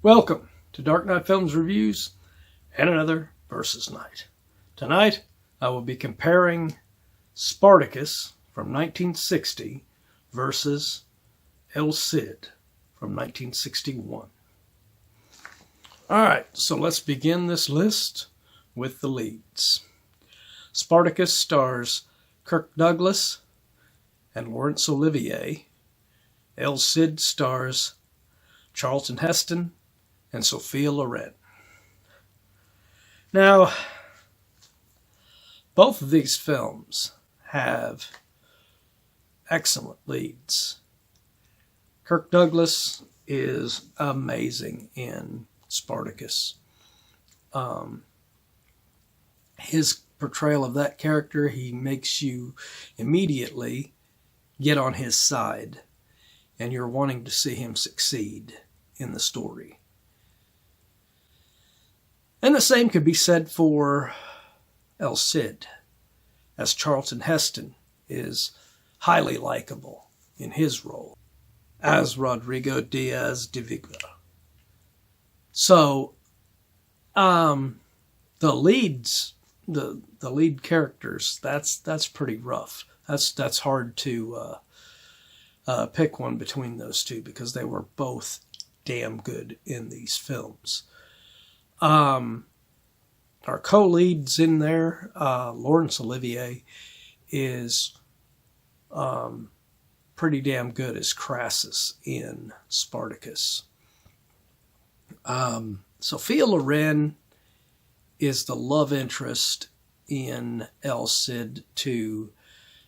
Welcome to Dark Knight Films Reviews and another Versus Night. Tonight, I will be comparing Spartacus from 1960 versus El Cid from 1961. Alright, so let's begin this list with the leads. Spartacus stars Kirk Douglas and Laurence Olivier. El Cid stars Charlton Heston and Sophia Loren. Now, both of these films have excellent leads. Kirk Douglas is amazing in Spartacus. His portrayal of that character, he makes you immediately get on his side, and you're wanting to see him succeed in the story. And the same could be said for El Cid, as Charlton Heston is highly likable in his role as Rodrigo Diaz de Vigla. So, the leads, the lead characters, that's pretty rough. That's hard to pick one between those two because they were both damn good in these films. Our co-leads in there, Laurence Olivier is pretty damn good as Crassus in Spartacus. Sophia Loren is the love interest in El Cid to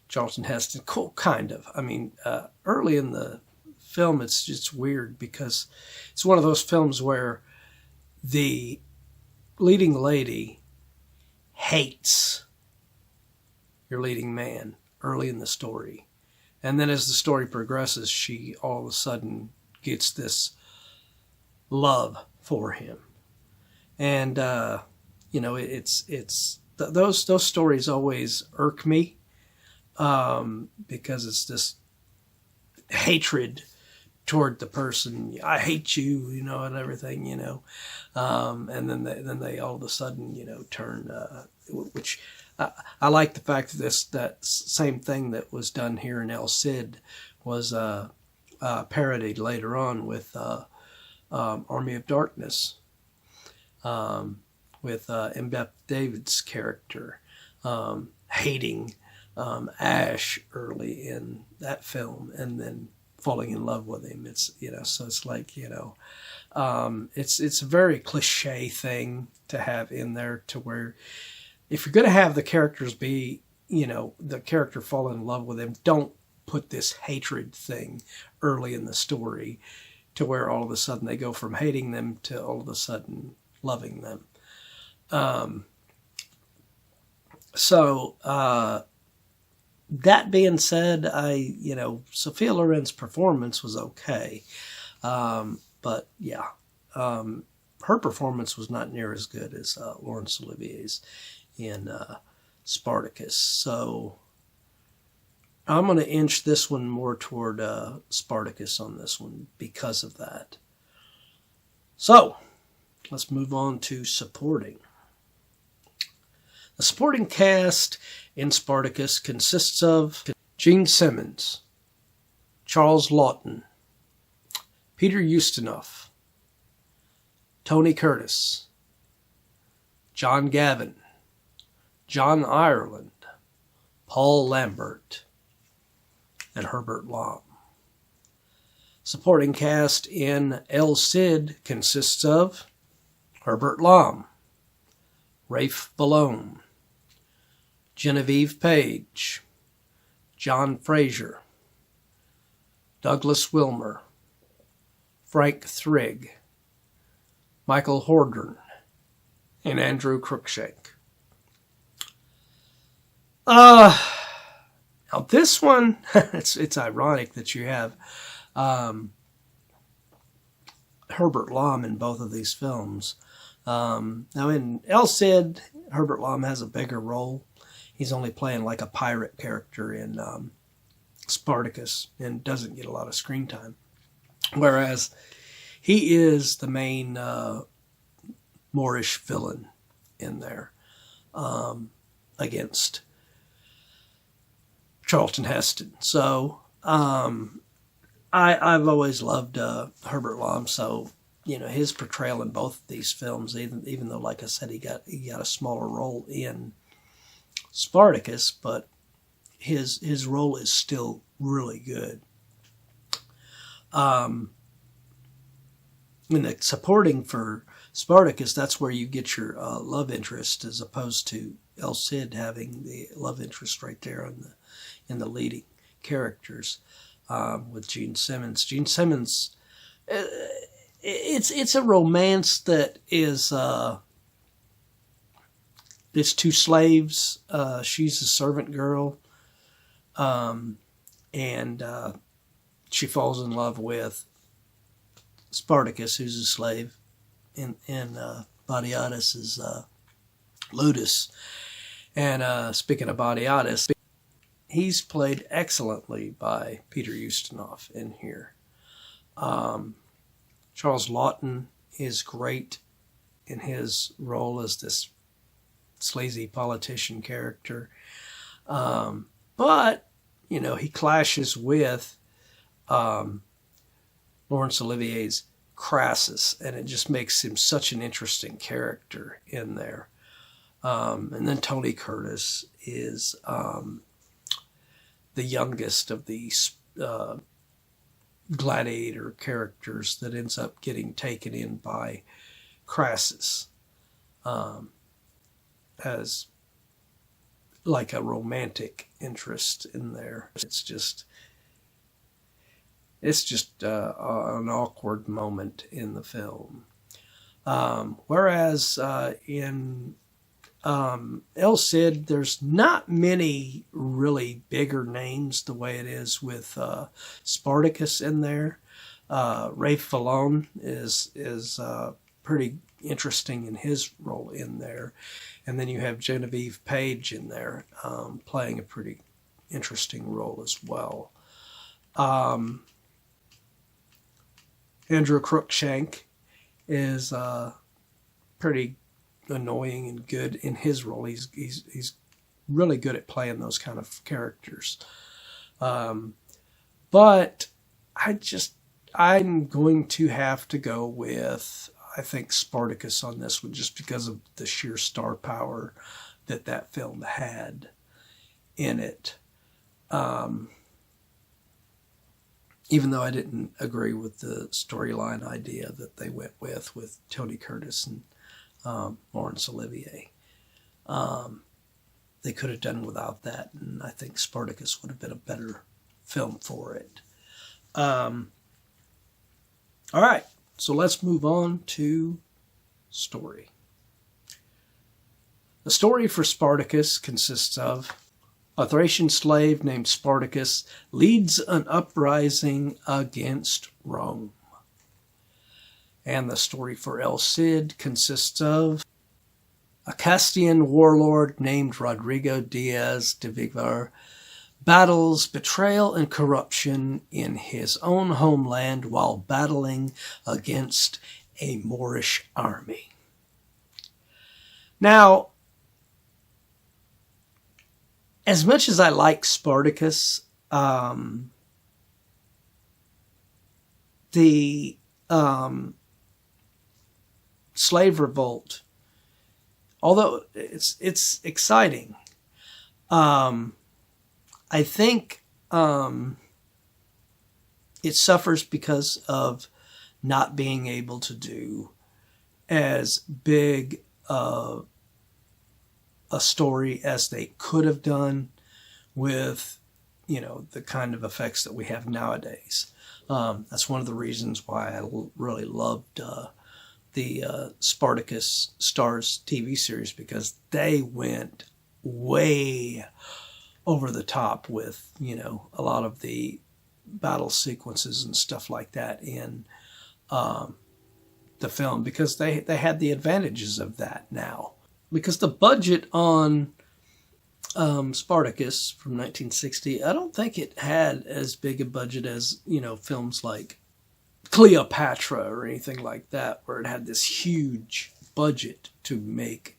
Charlton Heston. Cool, kind of. I mean, early in the film, it's just weird because it's one of those films where the leading lady hates your leading man early in the story. And then as the story progresses, she all of a sudden gets this love for him. And, those stories always irk me because it's this hatred toward the person. I hate you, and everything, and then they all of a sudden, turn, which I like the fact that that same thing that was done here in El Cid was parodied later on with Army of Darkness, with Mbeth David's character hating Ash early in that film and then falling in love with him. It's so it's like it's a very cliche thing to have in there, to where if you're going to have the characters be the character fall in love with him, don't put this hatred thing early in the story to where all of a sudden they go from hating them to all of a sudden loving them. That being said, Sophia Loren's performance was okay. But yeah, her performance was not near as good as Laurence Olivier's in Spartacus. So I'm going to inch this one more toward Spartacus on this one because of that. So let's move on to supporting. The supporting cast in Spartacus consists of Gene Simmons, Charles Laughton, Peter Ustinov, Tony Curtis, John Gavin, John Ireland, Paul Lambert, and Herbert Lom. Supporting cast in El Cid consists of Herbert Lom, Rafe Ballone, Genevieve Page, John Fraser, Douglas Wilmer, Frank Thrigg, Michael Hordern, and Andrew Cruikshank. Now this one, it's ironic that you have Herbert Lom in both of these films. Now in El Cid, Herbert Lom has a bigger role. He's only playing like a pirate character in Spartacus and doesn't get a lot of screen time. Whereas he is the main Moorish villain in there against Charlton Heston. So I've always loved Herbert Lom. So his portrayal in both of these films, even though, like I said, he got a smaller role in Spartacus, but his role is still really good. In the supporting for Spartacus, that's where you get your love interest, as opposed to El Cid having the love interest right there in the leading characters with Gene Simmons. Gene Simmons, it's a romance that is it's two slaves. She's a servant girl, and she falls in love with Spartacus, who's a slave, and Batiatus is Ludus. And speaking of Batiatus, he's played excellently by Peter Ustinov in here. Charles Laughton is great in his role as this sleazy politician character. But, he clashes with Laurence Olivier's Crassus, and it just makes him such an interesting character in there. And then Tony Curtis is the youngest of these gladiator characters that ends up getting taken in by Crassus as like a romantic interest in there. It's just an awkward moment in the film. Whereas in El Cid, there's not many really bigger names the way it is with Spartacus in there. Rafe Fallon is pretty interesting in his role in there. And then you have Genevieve Page in there playing a pretty interesting role as well. Andrew Cruikshank is pretty annoying and good in his role. He's really good at playing those kind of characters. But I'm going to have to go with, I think, Spartacus on this one, just because of the sheer star power that film had in it. Even though I didn't agree with the storyline idea that they went with Tony Curtis and Laurence Olivier. They could have done without that, and I think Spartacus would have been a better film for it. All right, so let's move on to story. The story for Spartacus consists of a Thracian slave named Spartacus leads an uprising against Rome. And the story for El Cid consists of a Castilian warlord named Rodrigo Diaz de Vivar battles betrayal and corruption in his own homeland while battling against a Moorish army. Now, as much as I like Spartacus, the slave revolt, although it's exciting, I think it suffers because of not being able to do as big a story as they could have done with, the kind of effects that we have nowadays. That's one of the reasons why I really loved the Spartacus Stars TV series, because they went way over the top with, a lot of the battle sequences and stuff like that in the film, because they had the advantages of that now. Because the budget on Spartacus from 1960, I don't think it had as big a budget as, films like Cleopatra or anything like that, where it had this huge budget to make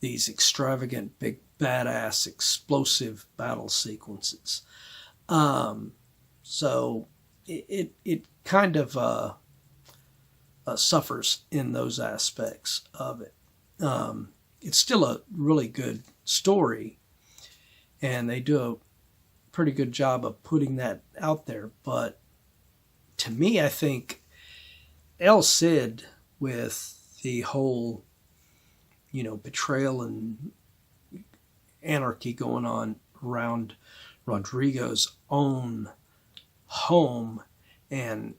these extravagant, big, badass, explosive battle sequences. So it kind of suffers in those aspects of it. It's still a really good story, and they do a pretty good job of putting that out there. But to me, I think El Cid, with the whole, betrayal and anarchy going on around Rodrigo's own home and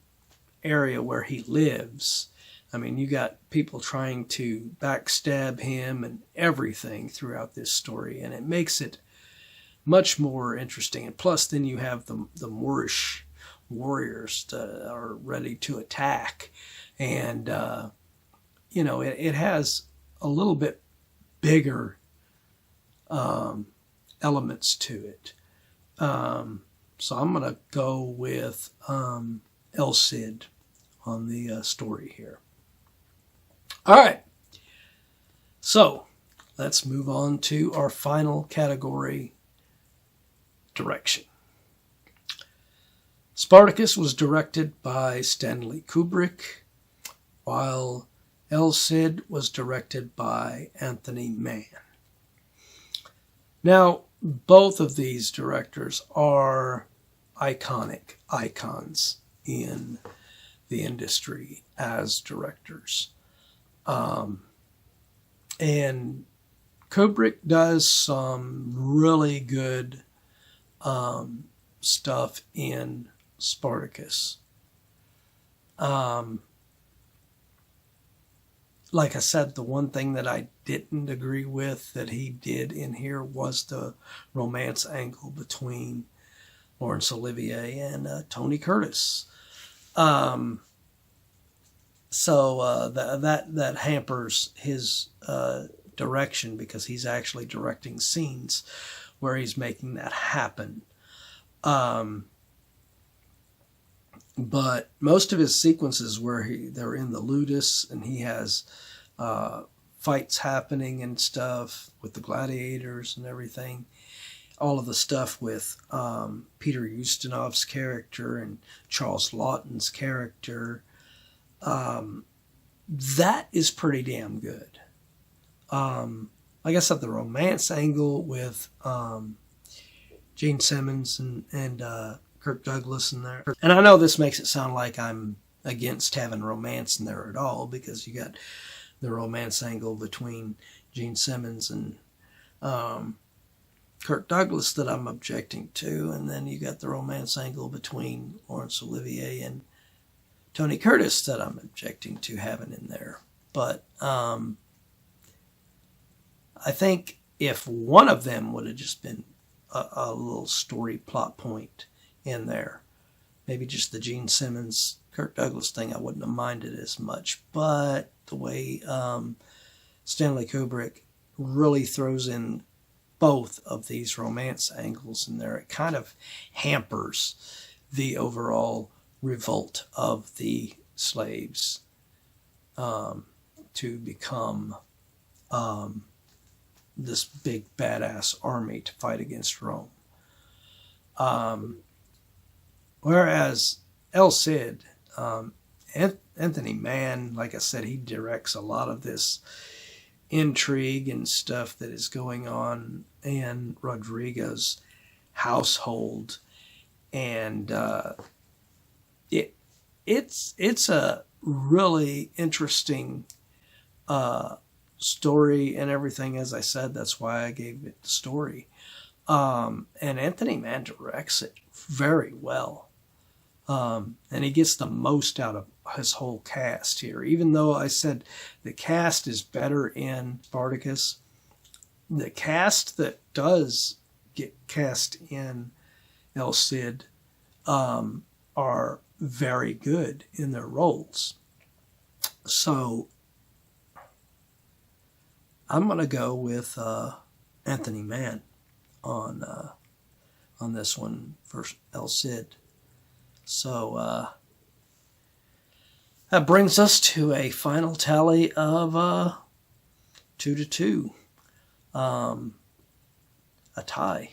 area where he lives. I mean, you got people trying to backstab him and everything throughout this story, and it makes it much more interesting. And plus, then you have the Moorish warriors that are ready to attack, and it has a little bit bigger elements to it. So I'm going to go with El Cid on the story here. All right. So let's move on to our final category, direction. Spartacus was directed by Stanley Kubrick, while El Cid was directed by Anthony Mann. Now, both of these directors are iconic icons in the industry as directors. And Kubrick does some really good stuff in Spartacus. Like I said, the one thing that I didn't agree with that he did in here was the romance angle between Laurence Olivier and Tony Curtis. So that hampers his direction, because he's actually directing scenes where he's making that happen. But most of his sequences where they're in the ludus and he has fights happening and stuff with the gladiators and everything, all of the stuff with Peter Ustinov's character and Charles Laughton's character, that is pretty damn good. Like I said, the romance angle with Gene Simmons and Kirk Douglas in there. And I know this makes it sound like I'm against having romance in there at all, because you got the romance angle between Gene Simmons and Kirk Douglas that I'm objecting to, and then you got the romance angle between Laurence Olivier and Tony Curtis that I'm objecting to having in there. But I think if one of them would have just been a little story plot point in there, maybe just the Gene Simmons Kirk Douglas thing, I wouldn't have minded as much. But the way Stanley Kubrick really throws in both of these romance angles in there, it kind of hampers the overall revolt of the slaves to become this big badass army to fight against Rome. Whereas El Cid, Anthony Mann, like I said, he directs a lot of this intrigue and stuff that is going on in Rodrigo's household, and it's a really interesting story and everything. As I said, that's why I gave it the story. And Anthony Mann directs it very well. And he gets the most out of his whole cast here. Even though I said the cast is better in Spartacus, the cast that does get cast in El Cid are very good in their roles. So I'm going to go with Anthony Mann on this one for El Cid. So That brings us to a final tally of 2-2. A tie.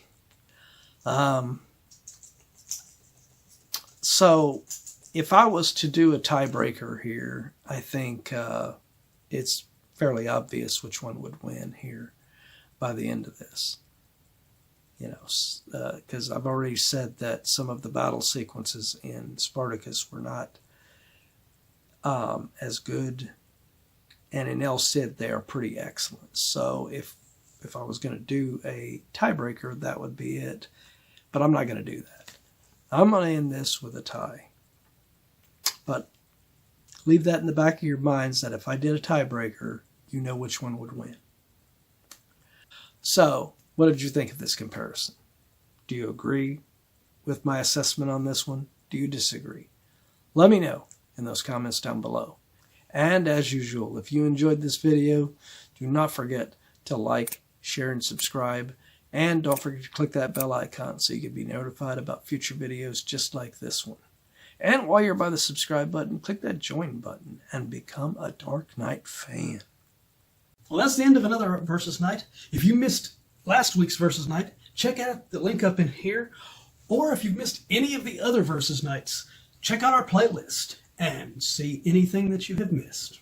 So if I was to do a tiebreaker here, I think it's fairly obvious which one would win here by the end of this. You know, because I've already said that some of the battle sequences in Spartacus were not as good, and in El Cid they are pretty excellent. So if I was going to do a tiebreaker, that would be it. But I'm not going to do that. I'm going to end this with a tie. But leave that in the back of your minds that if I did a tiebreaker, you know which one would win. So, what did you think of this comparison? Do you agree with my assessment on this one? Do you disagree? Let me know in those comments down below. And as usual, if you enjoyed this video, do not forget to like, share, and subscribe. And don't forget to click that bell icon so you can be notified about future videos just like this one. And while you're by the subscribe button, click that join button and become a Dark Knight fan. Well, that's the end of another Versus Night. If you missed last week's Versus Night, check out the link up in here. Or if you've missed any of the other Versus Nights, check out our playlist and see anything that you have missed.